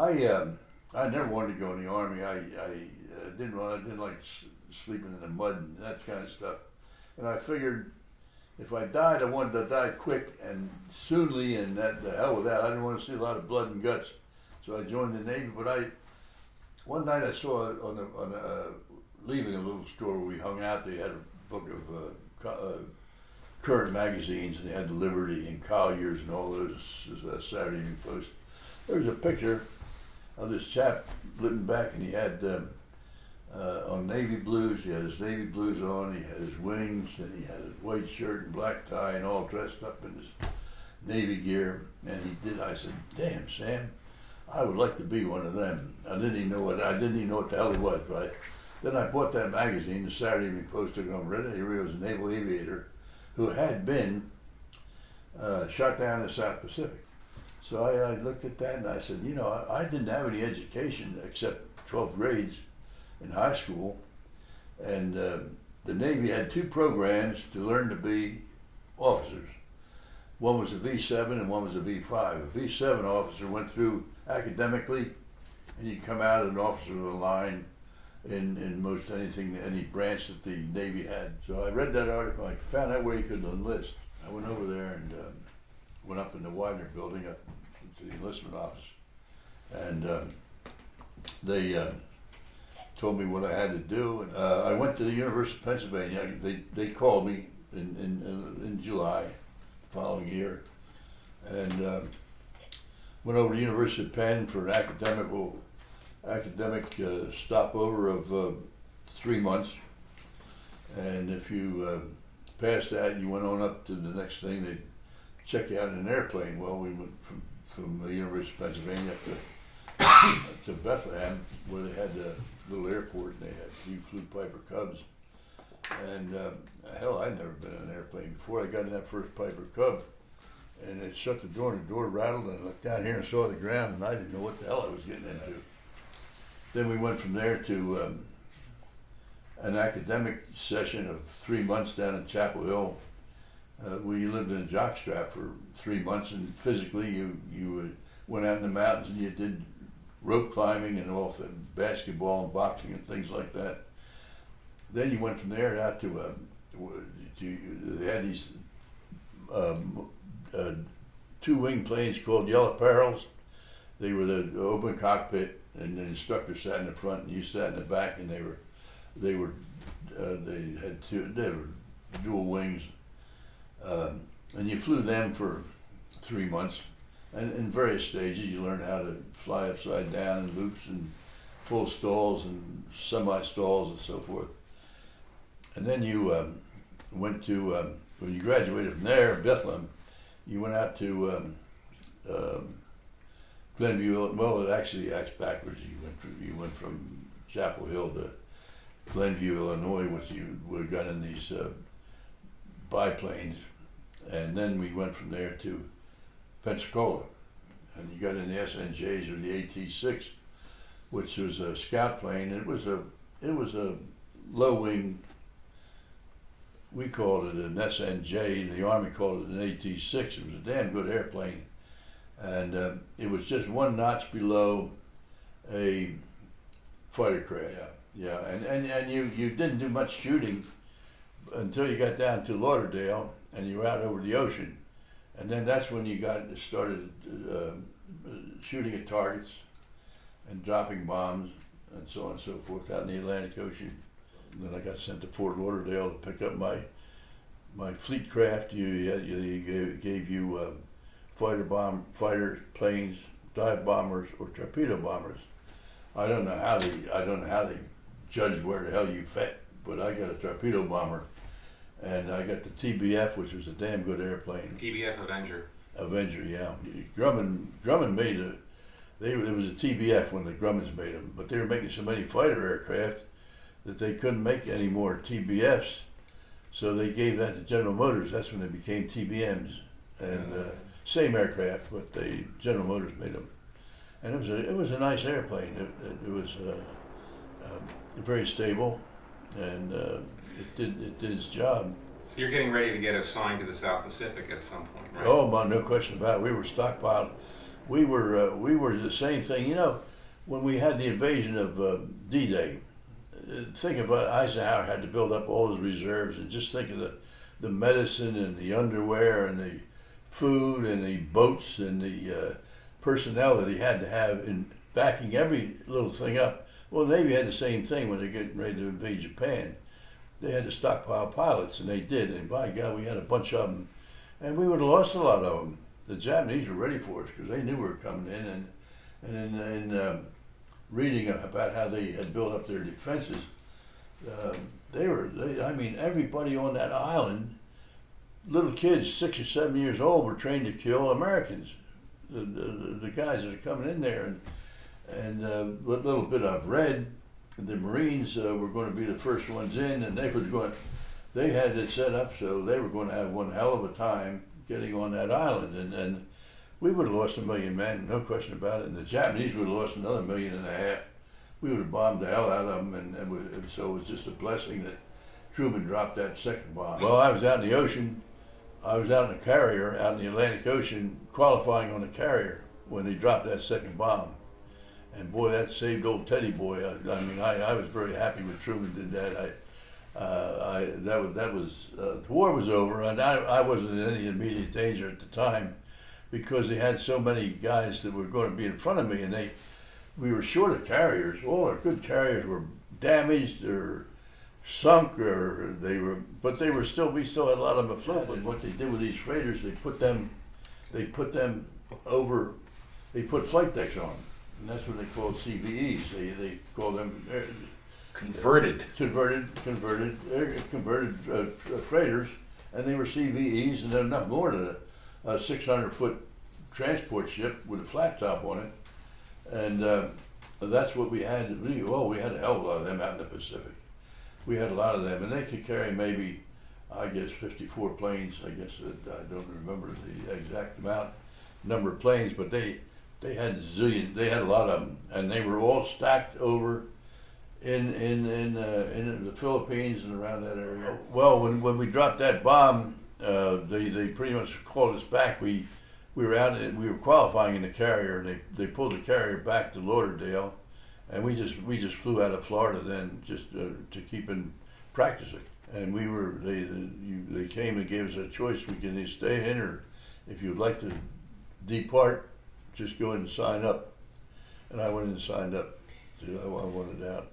I never wanted to go in the army. I didn't like sleeping in the mud and that kind of stuff. And I figured if I died, I wanted to die quick and soonly, and that the hell with that. I didn't want to see a lot of blood and guts, so I joined the Navy. But one night I saw leaving a little store where we hung out. They had a book of current magazines, and they had the Liberty and Collier's and all those. Saturday Evening Post. There was a picture of this chap living back, and he had on navy blues. He had his navy blues on. He had his wings, and he had his white shirt and black tie, and all dressed up in his navy gear. And he did. I said, "Damn, Sam, I would like to be one of them." I didn't even know what the hell he was, right? Then I bought that magazine, the Saturday Evening Post, took it home, read it. He was a naval aviator who had been shot down in the South Pacific. So I looked at that and I said, I didn't have any education except 12th grades in high school. And the Navy had two programs to learn to be officers. One was a V7 and one was a V5. A V7 officer went through academically, and you come out an officer of the line in most anything, any branch that the Navy had. So I read that article. I found out where you could enlist. I went over there and went up in the Widener building up to the enlistment office, and they told me what I had to do. And I went to the University of Pennsylvania. They called me in July the following year, and went over to the University of Penn for an academic stopover of 3 months. And if you passed that, you went on up to the next thing. They'd check you out in an airplane. Well, we went from the University of Pennsylvania to Bethlehem, where they had the little airport, and we flew Piper Cubs. And hell, I'd never been in an airplane before. I got in that first Piper Cub, and it shut the door, and the door rattled, and I looked down here and saw the ground, and I didn't know what the hell I was getting into. Then we went from there to an academic session of 3 months down in Chapel Hill. We lived in a jockstrap for 3 months, and physically you went out in the mountains and you did rope climbing and all the basketball and boxing and things like that. Then you went from there out to they had these two-wing planes called Yellow Perils. They were the open cockpit, and the instructor sat in the front and you sat in the back, and they were dual wings, and you flew them for 3 months, and in various stages you learned how to fly upside down in loops and full stalls and semi-stalls and so forth. And then you went to when you graduated from there, Bethlehem, you went out to Glenview. Well, it actually acts backwards. You went from Chapel Hill to Glenview, Illinois, which you would have got in these biplanes, and then we went from there to Pensacola, and you got in the SNJs or the AT-6, which was a scout plane. It was a low wing. We called it an SNJ. The Army called it an AT-6. It was a damn good airplane, and it was just one notch below a fighter craft. Yeah, and you didn't do much shooting until you got down to Lauderdale and you were out over the ocean, and then that's when you started shooting at targets and dropping bombs and so on and so forth out in the Atlantic Ocean. And then I got sent to Fort Lauderdale to pick up my fleet craft. You gave you fighter planes, dive bombers, or torpedo bombers. I don't know how they judged where the hell you fit, but I got a torpedo bomber, and I got the TBF, which was a damn good airplane. TBF Avenger. Avenger, yeah. Grumman made it. It was a TBF when the Grummans made them, but they were making so many fighter aircraft that they couldn't make any more TBFs, so they gave that to General Motors. That's when they became TBMs, and same aircraft, but General Motors made them, and it was a nice airplane. It was very stable, and it did its job. So you're getting ready to get assigned to the South Pacific at some point, right? Oh, no question about it. We were stockpiled. we were the same thing. You know, when we had the invasion of D-Day, think about Eisenhower had to build up all his reserves, and just think of the medicine and the underwear and the food and the boats and the personnel that he had to have in backing every little thing up. Well, the Navy had the same thing when they were getting ready to invade Japan. They had to stockpile pilots, and they did. And by God, we had a bunch of them, and we would have lost a lot of them. The Japanese were ready for us because they knew we were coming in, and in reading about how they had built up their defenses, I mean, everybody on that island, little kids 6 or 7 years old, were trained to kill Americans. The guys that are coming in there, and what little bit I've read, the Marines were going to be the first ones in, and they had it set up so they were going to have one hell of a time getting on that island, and we would have lost 1 million men, no question about it, and the Japanese would have lost another 1.5 million. We would have bombed the hell out of them, and so it was just a blessing that Truman dropped that second bomb. Well, I was out in the ocean. I was out in a carrier, out in the Atlantic Ocean, qualifying on a carrier when they dropped that second bomb. And boy, that saved old Teddy boy. I mean, I was very happy when Truman did that. The war was over, and I wasn't in any immediate danger at the time because they had so many guys that were going to be in front of me, and we were short of carriers. All our good carriers were damaged or sunk, but we still had a lot of them afloat. And what they did with these freighters, they put them over, they put flight decks on them, and that's what they called CVEs. They call them converted freighters, and they were CVEs, and they're not more than a 600-foot transport ship with a flat top on it. And that's what we had to do. Oh, we had a hell of a lot of them out in the Pacific. We had a lot of them, and they could carry maybe, I guess, 54 planes. I guess I don't remember the exact number of planes, but they had zillion. They had a lot of them, and they were all stacked over in the Philippines and around that area. Well, when we dropped that bomb, they pretty much called us back. We were qualifying in the carrier, and they pulled the carrier back to Lauderdale, and we just flew out of Florida then just to keep in practicing. And they came and gave us a choice: we can either stay in, or if you'd like to depart, just go in and sign up. And I went in and signed up. I wanted out.